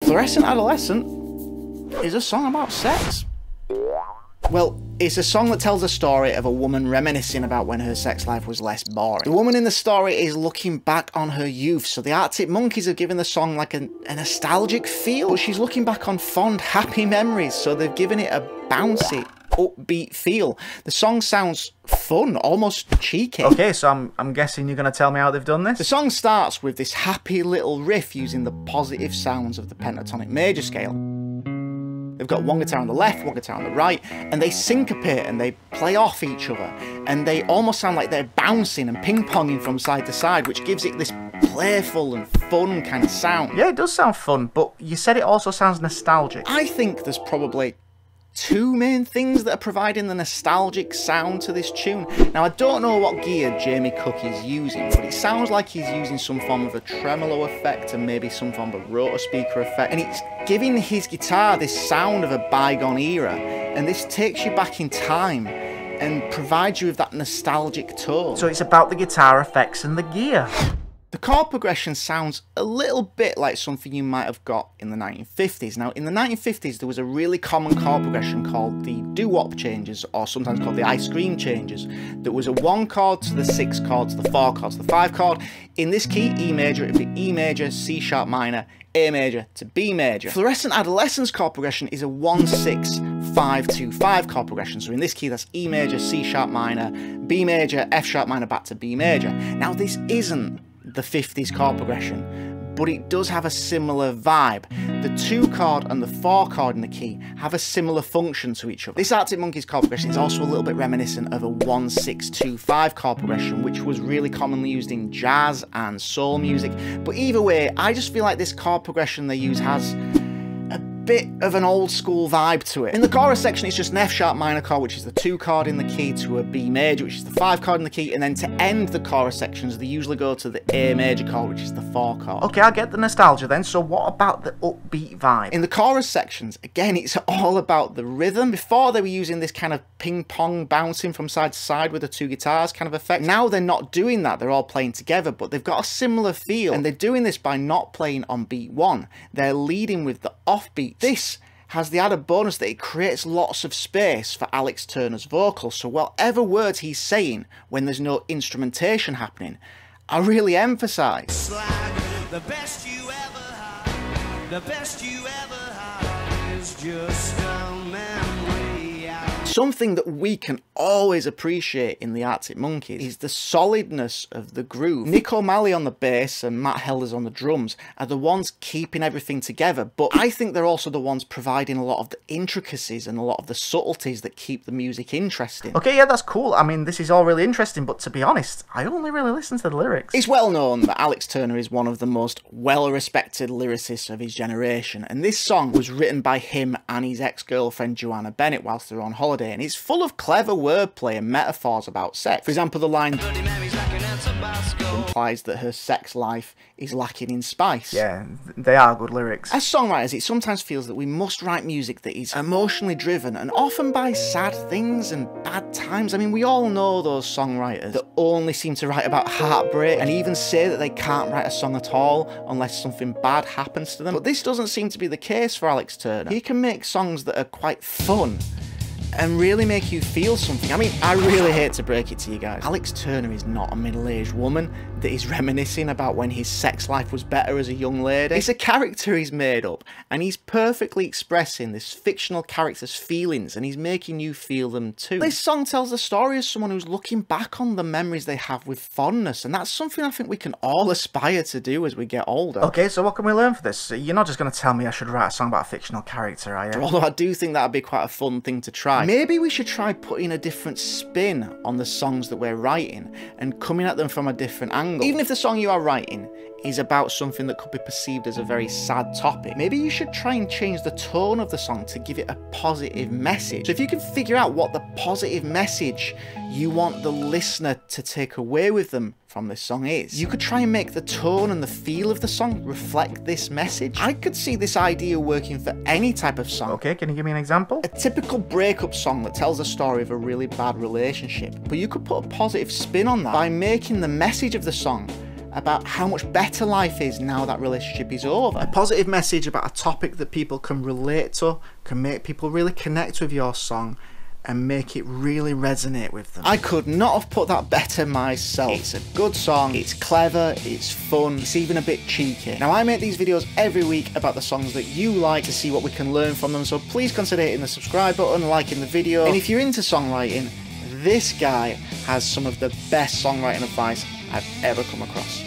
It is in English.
Fluorescent Adolescent is a song about sex. Well, it's a song that tells a story of a woman reminiscing about when her sex life was less boring. The woman in the story is looking back on her youth, so the Arctic Monkeys have given the song like a nostalgic feel, but she's looking back on fond, happy memories, so they've given it a bouncy, upbeat feel. The song sounds fun, almost cheeky. Okay, so I'm guessing you're going to tell me how they've done this? The song starts with this happy little riff using the positive sounds of the pentatonic major scale. They've got one guitar on the left, one guitar on the right, and they syncopate and they play off each other, and they almost sound like they're bouncing and ping-ponging from side to side, which gives it this playful and fun kind of sound. Yeah, it does sound fun, but you said it also sounds nostalgic. I think there's probably two main things that are providing the nostalgic sound to this tune. Now, I don't know what gear Jamie Cook is using, but it sounds like he's using some form of a tremolo effect and maybe some form of a rotor speaker effect, and it's giving his guitar this sound of a bygone era, and this takes you back in time and provides you with that nostalgic tone. So it's about the guitar effects and the gear. The chord progression sounds a little bit like something you might have got in the 1950s. Now, in the 1950s, there was a really common chord progression called the doo-wop changes, or sometimes called the ice cream changes. There was a 1 chord to the 6 chord to the 4 chord to the 5 chord. In this key, E major, it would be E major, C sharp minor, A major to B major. Fluorescent Adolescent's chord progression is a 1-6-5-2-5 chord progression. So in this key, that's E major, C sharp minor, B major, F sharp minor, back to B major. Now, this isn't the 50s chord progression, but it does have a similar vibe. The 2 chord and the 4 chord in the key have a similar function to each other. This Arctic Monkeys chord progression is also a little bit reminiscent of a 1-6-2-5 chord progression, which was really commonly used in jazz and soul music. But either way, I just feel like this chord progression they use has a bit of an old school vibe to it. In the chorus section, it's just an F sharp minor chord, which is the 2 chord in the key, to a B major, which is the 5 chord in the key, and then to end the chorus sections, they usually go to the A major chord, which is the 4 chord. Okay, I get the nostalgia then, so what about the upbeat vibe? In the chorus sections, again, it's all about the rhythm. Before, they were using this kind of ping-pong bouncing from side to side with the 2 guitars kind of effect. Now they're not doing that, they're all playing together, but they've got a similar feel, and they're doing this by not playing on beat 1. They're leading with the offbeat. This has the added bonus that it creates lots of space for Alex Turner's vocals, so whatever words he's saying when there's no instrumentation happening, I really emphasise. The best you ever had, the best you ever had is just a memory. Something that we can always appreciate in the Arctic Monkeys is the solidness of the groove. Nick O'Malley on the bass and Matt Helders on the drums are the ones keeping everything together, but I think they're also the ones providing a lot of the intricacies and a lot of the subtleties that keep the music interesting. Okay, yeah, that's cool. I mean, this is all really interesting, but to be honest, I only really listen to the lyrics. It's well known that Alex Turner is one of the most well-respected lyricists of his generation, and this song was written by him and his ex-girlfriend Joanna Bennett whilst they were on holiday, and it's full of clever wordplay and metaphors about sex. For example, the line implies that her sex life is lacking in spice. Yeah, they are good lyrics. As songwriters, it sometimes feels that we must write music that is emotionally driven, and often by sad things and bad times. I mean, we all know those songwriters that only seem to write about heartbreak and even say that they can't write a song at all unless something bad happens to them. But this doesn't seem to be the case for Alex Turner. He can make songs that are quite fun and really make you feel something. I mean, I really hate to break it to you guys, Alex Turner is not a middle-aged woman that is reminiscing about when his sex life was better as a young lady. It's a character he's made up, and he's perfectly expressing this fictional character's feelings, and he's making you feel them too. This song tells the story of someone who's looking back on the memories they have with fondness, and that's something I think we can all aspire to do as we get older. Okay, so what can we learn from this? You're not just going to tell me I should write a song about a fictional character, are you? Although I do think that'd be quite a fun thing to try. Maybe we should try putting a different spin on the songs that we're writing and coming at them from a different angle. Even if the song you are writing is about something that could be perceived as a very sad topic, maybe you should try and change the tone of the song to give it a positive message. So if you can figure out what the positive message you want the listener to take away with them from this song is, you could try and make the tone and the feel of the song reflect this message. I could see this idea working for any type of song. Okay, can you give me an example? A typical breakup song that tells the story of a really bad relationship, but you could put a positive spin on that by making the message of the song about how much better life is now that relationship is over. A positive message about a topic that people can relate to, can make people really connect with your song and make it really resonate with them. I could not have put that better myself. It's a good song, it's clever, it's fun, it's even a bit cheeky. Now I make these videos every week about the songs that you like to see what we can learn from them, so please consider hitting the subscribe button, liking the video, and if you're into songwriting, this guy has some of the best songwriting advice I've ever come across.